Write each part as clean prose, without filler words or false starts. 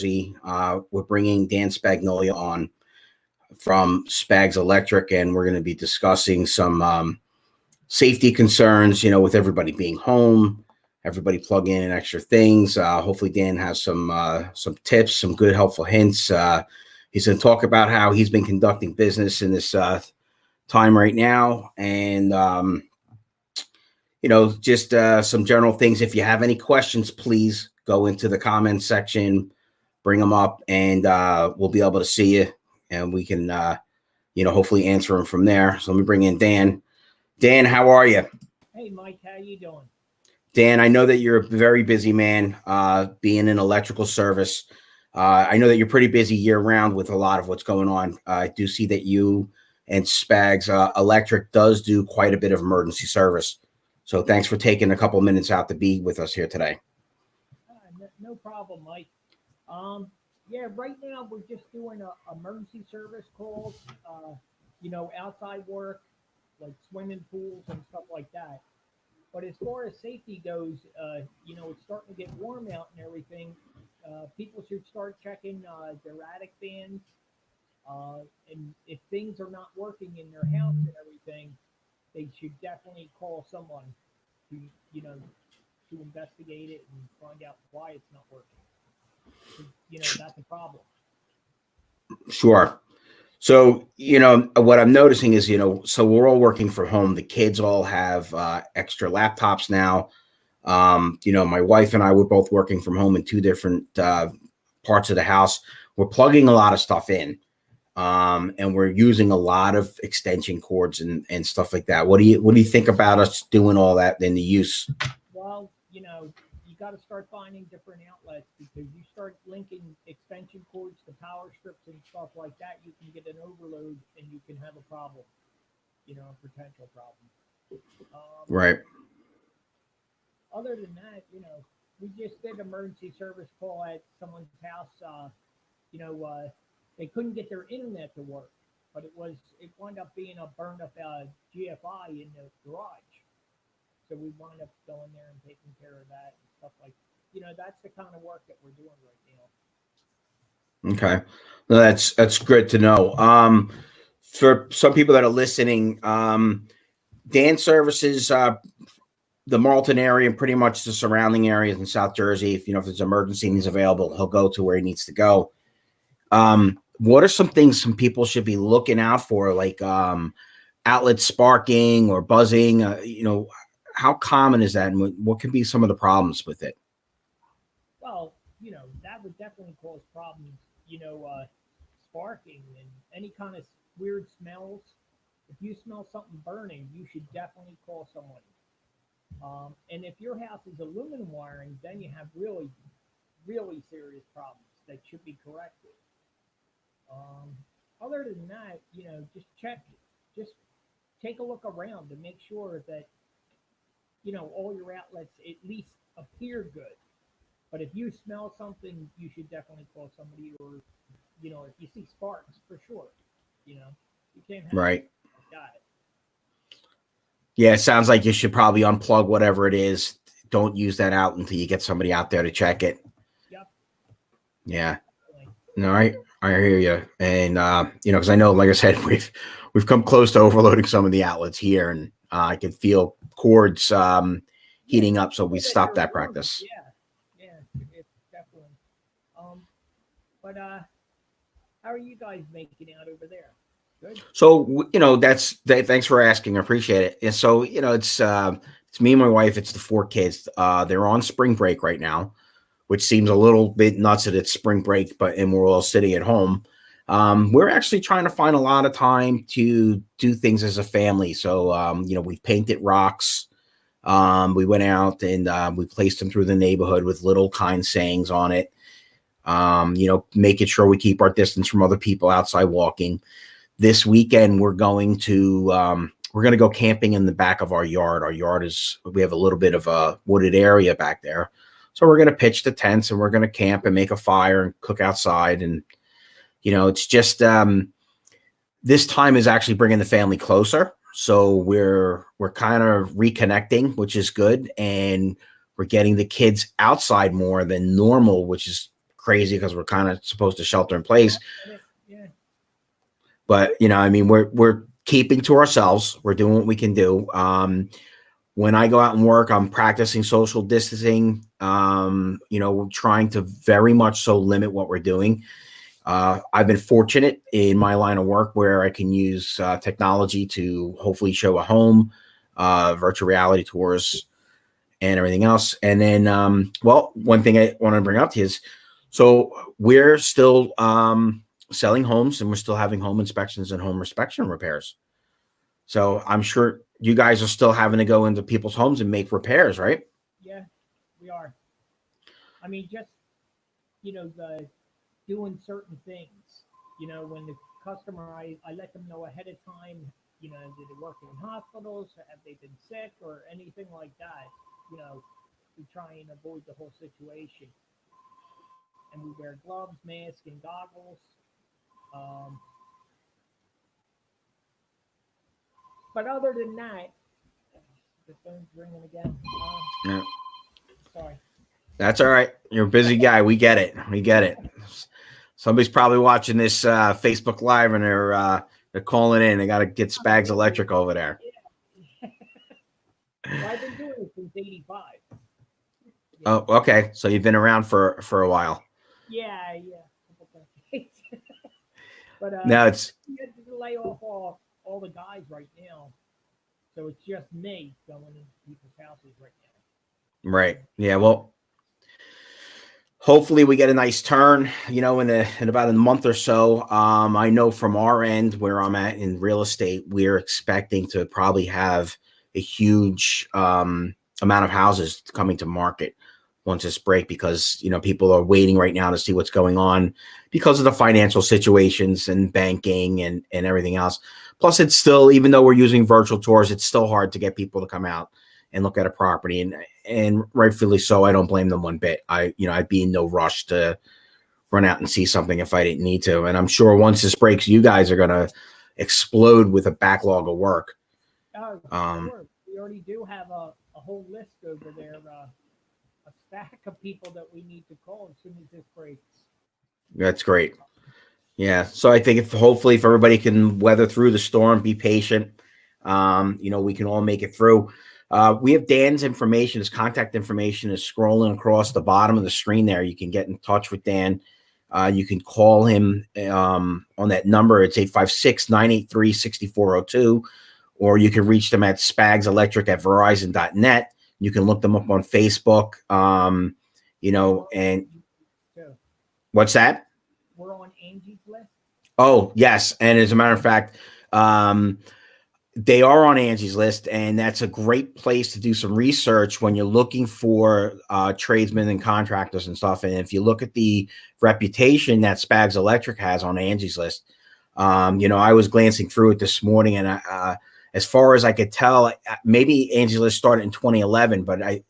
We're bringing Dan Spagnola on from Spagz Electric, and we're going to be discussing some safety concerns. With everybody being home, everybody plugging in extra things. Hopefully, Dan has some tips, some good helpful hints. He's going to talk about how he's been conducting business in this time right now, and just some general things. If you have any questions, please go into the comments section, bring them up, and we'll be able to see you, and we can, hopefully answer them from there. So let me bring in Dan. Dan, how are you? Hey, Mike, how you doing? Dan, I know that you're a very busy man, being in electrical service. I know that you're pretty busy year round with a lot of what's going on. I do see that you and Spagz Electric does do quite a bit of emergency service. So thanks for taking a couple minutes out to be with us here today. No problem, Mike. Yeah, right now we're just doing emergency service calls, outside work, like swimming pools and stuff like that. But as far as safety goes, it's starting to get warm out and everything. People should start checking their attic fans. And if things are not working in their house and everything, they should definitely call someone to, to investigate it and find out why it's not working. That's a problem. Sure. So, what I'm noticing is, so we're all working from home. The kids all have extra laptops now. My wife and I were both working from home in two different parts of the house. We're plugging a lot of stuff in, and we're using a lot of extension cords and stuff like that. What do you think about us doing all that in the use? Well, you got to start finding different outlets, because you start linking extension cords to power strips and stuff like that, you can get an overload and you can have a problem, a potential problem. Right. Other than that, we just did an emergency service call at someone's house. They couldn't get their internet to work, but it wound up being a burned up GFI in the garage. So we wound up going there and taking care of that and stuff like, that's the kind of work that we're doing right now. Okay. Well, that's good to know. For some people that are listening, Dan services the Marlton area and pretty much the surrounding areas in South Jersey. If there's an emergency and he's available, he'll go to where he needs to go. What are some things some people should be looking out for, like outlets sparking or buzzing? How common is that, and what can be some of the problems with it? Well, that would definitely cause problems, sparking and any kind of weird smells. If you smell something burning, you should definitely call someone. And if your house is aluminum wiring, then you have really, really serious problems that should be corrected. Other than that, just take a look around to make sure that, all your outlets at least appear good. But if you smell something, you should definitely call somebody, or, if you see sparks, for sure, you can't have right. Like that. Yeah, it sounds like you should probably unplug whatever it is. Don't use that out until you get somebody out there to check it. Yep. Yeah. No, I hear you. And, because I know, like I said, we've come close to overloading some of the outlets here, and I can feel cords heating up. So we stopped that practice. Yeah, it's definitely. But how are you guys making out over there? Good. So, thanks for asking. I appreciate it. And so, it's me and my wife. It's the 4 kids. They're on spring break right now, which seems a little bit nuts that it's spring break, and we're all sitting at home. We're actually trying to find a lot of time to do things as a family. So, we've painted rocks. We went out and we placed them through the neighborhood with little kind sayings on it. Making sure we keep our distance from other people outside walking. This weekend, we're going to go camping in the back of our yard. Our yard we have a little bit of a wooded area back there. So we're going to pitch the tents and we're going to camp and make a fire and cook outside. And, it's just, this time is actually bringing the family closer. So we're kind of reconnecting, which is good. And we're getting the kids outside more than normal, which is crazy because we're kind of supposed to shelter in place. Yeah. But I mean, we're keeping to ourselves. We're doing what we can do. When I go out and work, I'm practicing social distancing. We're trying to very much so limit what we're doing. I've been fortunate in my line of work where I can use technology to hopefully show a home, virtual reality tours, and everything else. And then, one thing I want to bring up to you is, so we're still selling homes, and we're still having home inspections and home inspection repairs. So I'm sure you guys are still having to go into people's homes and make repairs, right? Yeah, we are. I mean, just the doing certain things. When the customer, I let them know ahead of time. Did they work in hospitals? Have they been sick or anything like that? We try and avoid the whole situation. And we wear gloves, masks, and goggles. Um, but other than that, the phone's ringing again. Yeah. Sorry. That's all right. You're a busy guy. We get it. We get it. Somebody's probably watching this Facebook Live, and they're calling in. They got to get Spagz Electric over there. Yeah. Well, I've been doing it since '85. Oh, okay. So you've been around for a while. Yeah. But no, it's we had to lay off all the guys right now, so it's just me going into people's houses right now. Right. Yeah. Well, hopefully we get a nice turn. In about a month or so. I know from our end where I'm at in real estate, we're expecting to probably have a huge amount of houses coming to market once this break, because people are waiting right now to see what's going on because of the financial situations and banking and everything else. Plus, it's still, even though we're using virtual tours, it's still hard to get people to come out and look at a property, and rightfully so. I don't blame them one bit. I'd be in no rush to run out and see something if I didn't need to. And I'm sure once this breaks, you guys are going to explode with a backlog of work. Oh, sure. We already do have a whole list over there. A stack of people that we need to call as soon as this breaks. That's great. Yeah. So I think hopefully if everybody can weather through the storm, be patient, we can all make it through. We have Dan's information. His contact information is scrolling across the bottom of the screen there. You can get in touch with Dan. You can call him on that number. It's 856-983-6402, or you can reach them at Spagz Electric at Verizon.net. You can look them up on Facebook, and what's that? We're on Angie's list. Oh, yes. And as a matter of fact, they are on Angie's list, and that's a great place to do some research when you're looking for tradesmen and contractors and stuff. And if you look at the reputation that Spagz Electric has on Angie's list, I was glancing through it this morning, and as far as I could tell, maybe Angie's list started in 2011, but I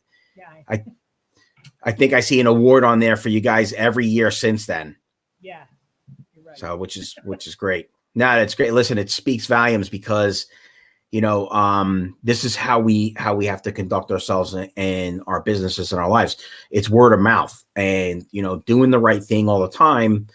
think I see an award on there for you guys every year since then. Yeah, you're right. So which is great. No, that's great. Listen, it speaks volumes because this is how we have to conduct ourselves in our businesses and our lives. It's word of mouth, and doing the right thing all the time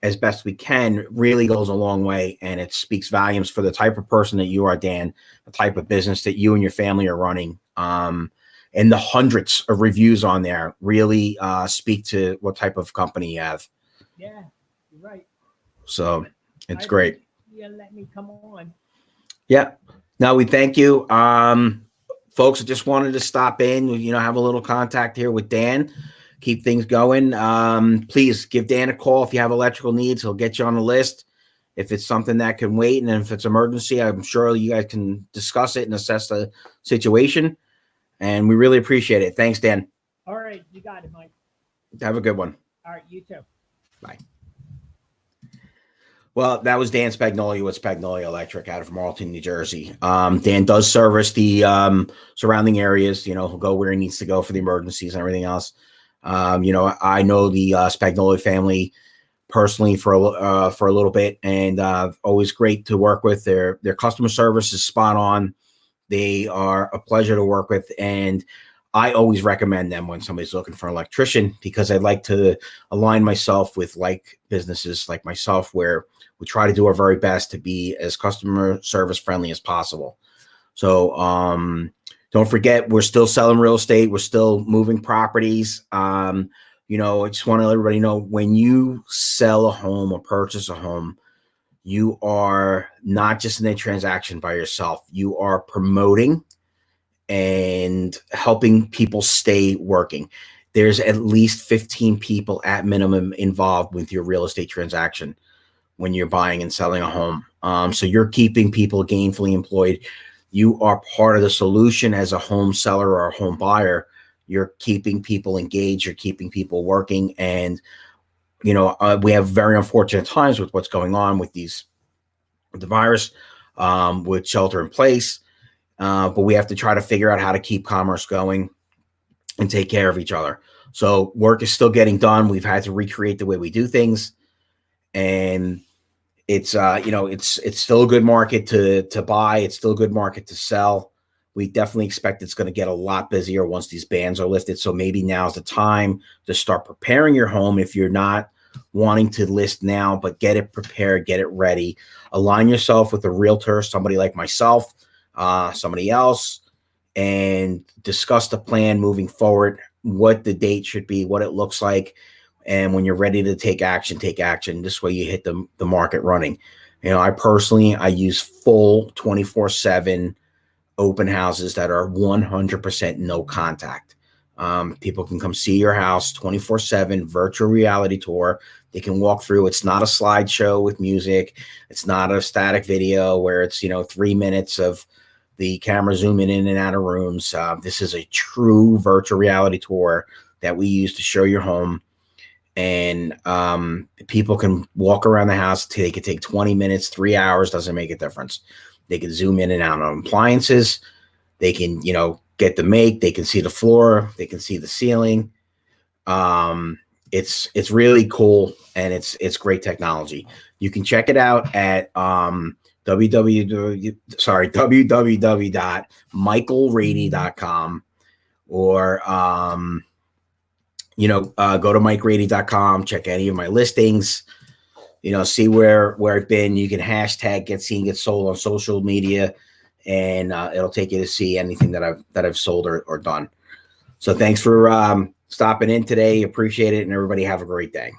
as best we can really goes a long way, and it speaks volumes for the type of person that you are, Dan, the type of business that you and your family are running. And the hundreds of reviews on there really speak to what type of company you have. Yeah, you're right. So it's great. Yeah, let me come on. Yeah. No, we thank you. Folks, I just wanted to stop in, have a little contact here with Dan, keep things going. Please give Dan a call if you have electrical needs. He'll get you on the list. If it's something that can wait, and if it's emergency, I'm sure you guys can discuss it and assess the situation. And we really appreciate it. Thanks, Dan. All right. You got it, Mike. Have a good one. All right. You too. Bye. Well, that was Dan Spagnola with Spagnola Electric out of Marlton, New Jersey. Dan does service the surrounding areas. He'll go where he needs to go for the emergencies and everything else. I know the Spagnola family personally for a little bit, and always great to work with. Their customer service is spot on. They are a pleasure to work with, and I always recommend them when somebody's looking for an electrician, because I like to align myself with like businesses like myself, where we try to do our very best to be as customer service friendly as possible. So don't forget, we're still selling real estate. We're still moving properties. I just want to let everybody know, when you sell a home or purchase a home, you are not just in a transaction by yourself. You are promoting and helping people stay working. There's at least 15 people at minimum involved with your real estate transaction when you're buying and selling a home. So you're keeping people gainfully employed. You are part of the solution as a home seller or a home buyer. You're keeping people engaged. You're keeping people working. And, we have very unfortunate times with what's going on with the virus, with shelter in place. But we have to try to figure out how to keep commerce going and take care of each other. So work is still getting done. We've had to recreate the way we do things. And it's it's still a good market to buy. It's still a good market to sell. We definitely expect it's going to get a lot busier once these bans are lifted. So maybe now's the time to start preparing your home. If you're not wanting to list now, but get it prepared, get it ready, align yourself with a realtor, somebody like myself, somebody else, and discuss the plan moving forward, what the date should be, what it looks like. And when you're ready to take action, take action. This way you hit the market running. I use full 24/7 open houses that are 100% no contact. People can come see your house 24/7, virtual reality tour. They can walk through. It's not a slideshow with music. It's not a static video where it's 3 minutes of the camera zooming in and out of rooms. This is a true virtual reality tour that we use to show your home. And people can walk around the house. They could take 20 minutes, 3 hours, doesn't make a difference. They can zoom in and out on appliances. They can, get the make. They can see the floor. They can see the ceiling. It's really cool, and it's great technology. You can check it out at www.michaelrady.com, or go to MikeRady.com, check any of my listings, see where I've been. You can hashtag get sold on social media, and it'll take you to see anything that I've sold or done. So thanks for stopping in today. Appreciate it. And everybody have a great day.